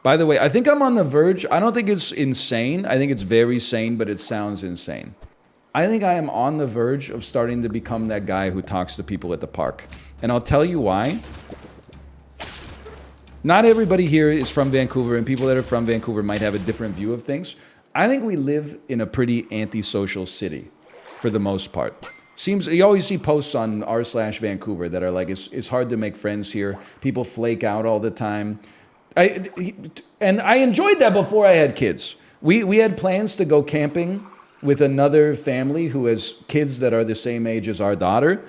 By the way, I think I'm on the verge. I don't think it's insane. I think it's very sane, but it sounds insane. I think I am on the verge of starting to become that guy who talks to people at the park. And I'll tell you why. Not everybody here is from Vancouver, and people that are from Vancouver might have a different view of things. I think we live in a pretty antisocial city, for the most part. Seems you always see posts on r/Vancouver that are like, it's hard to make friends here. People flake out all the time. And I enjoyed that before I had kids. We had plans to go camping with another family who has kids that are the same age as our daughter.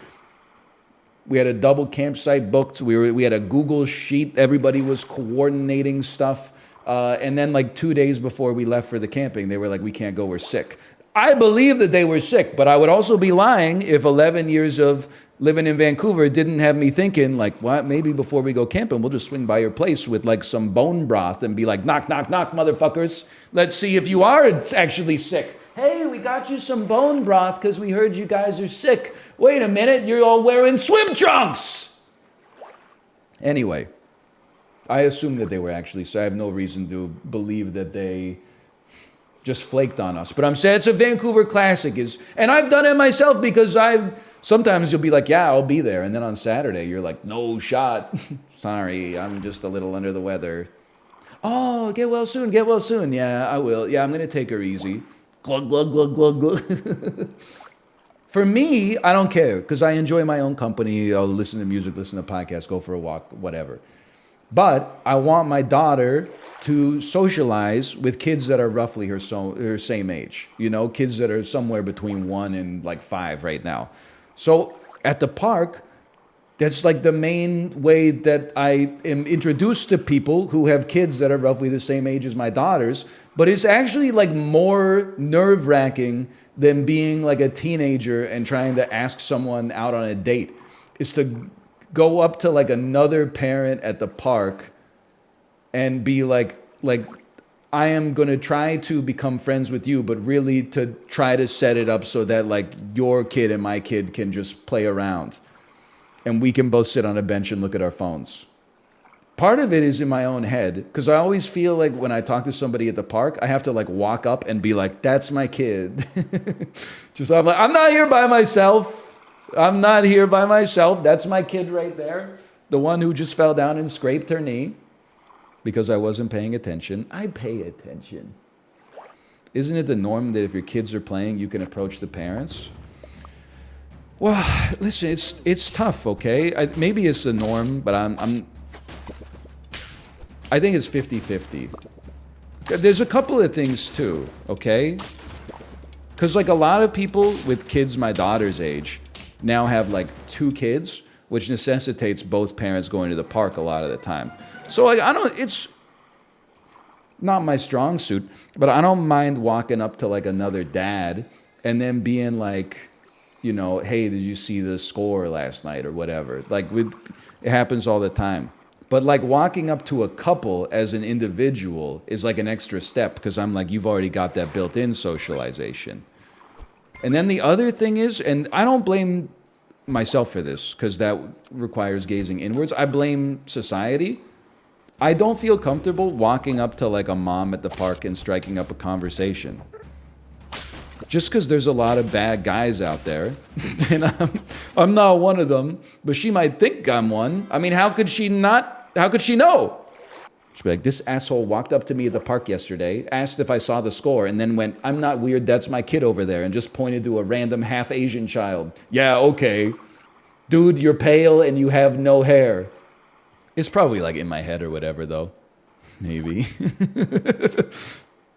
We had a double campsite booked. We had a Google sheet. Everybody was coordinating stuff. And then like 2 days before we left for the camping, they were like, we can't go, we're sick. I believe that they were sick, but I would also be lying if 11 years of living in Vancouver didn't have me thinking like, what, maybe before we go camping, we'll just swing by your place with like some bone broth and be like, knock, knock, knock, motherfuckers. Let's see if you are actually sick. Hey, we got you some bone broth because we heard you guys are sick. Wait a minute, you're all wearing swim trunks. Anyway, I assume that they were actually, so I have no reason to believe that they just flaked on us. But I'm saying it's a Vancouver classic, and I've done it myself because sometimes you'll be like, yeah, I'll be there. And then on Saturday, you're like, no shot. Sorry, I'm just a little under the weather. Oh, get well soon, get well soon. Yeah, I will. Yeah, I'm going to take her easy. Glug, glug, glug, glug, glug. For me, I don't care because I enjoy my own company. I'll listen to music, listen to podcasts, go for a walk, whatever. But I want my daughter to socialize with kids that are roughly her same age. You know, kids that are somewhere between 1 and like 5 right now. So at the park, that's like the main way that I am introduced to people who have kids that are roughly the same age as my daughters. But it's actually like more nerve-wracking than being like a teenager and trying to ask someone out on a date. Is to go up to like another parent at the park and be like I am going to try to become friends with you, but really to try to set it up so that like your kid and my kid can just play around and we can both sit on a bench and look at our phones. Part of it is in my own head because I always feel like when I talk to somebody at the park, I have to like walk up and be like, that's my kid. I'm not here by myself. I'm not here by myself. That's my kid right there. The one who just fell down and scraped her knee because I wasn't paying attention. I pay attention. Isn't it the norm that if your kids are playing, you can approach the parents? Well, listen, it's tough, okay? Maybe it's the norm, but I think it's 50-50. There's a couple of things too, okay? Because like a lot of people with kids my daughter's age now have like 2 kids, which necessitates both parents going to the park a lot of the time. So like it's not my strong suit, but I don't mind walking up to like another dad and then being like, you know, hey, did you see the score last night or whatever? Like it happens all the time. But like walking up to a couple as an individual is like an extra step because I'm like, you've already got that built-in socialization. And then the other thing is, and I don't blame myself for this because that requires gazing inwards. I blame society. I don't feel comfortable walking up to like a mom at the park and striking up a conversation. Just because there's a lot of bad guys out there, and I'm not one of them, but she might think I'm one. I mean, how could she not? How could she know? She'd be like, this asshole walked up to me at the park yesterday, asked if I saw the score, and then went, I'm not weird, that's my kid over there, and just pointed to a random half-Asian child. Yeah, okay. Dude, you're pale and you have no hair. It's probably like in my head or whatever, though. Maybe.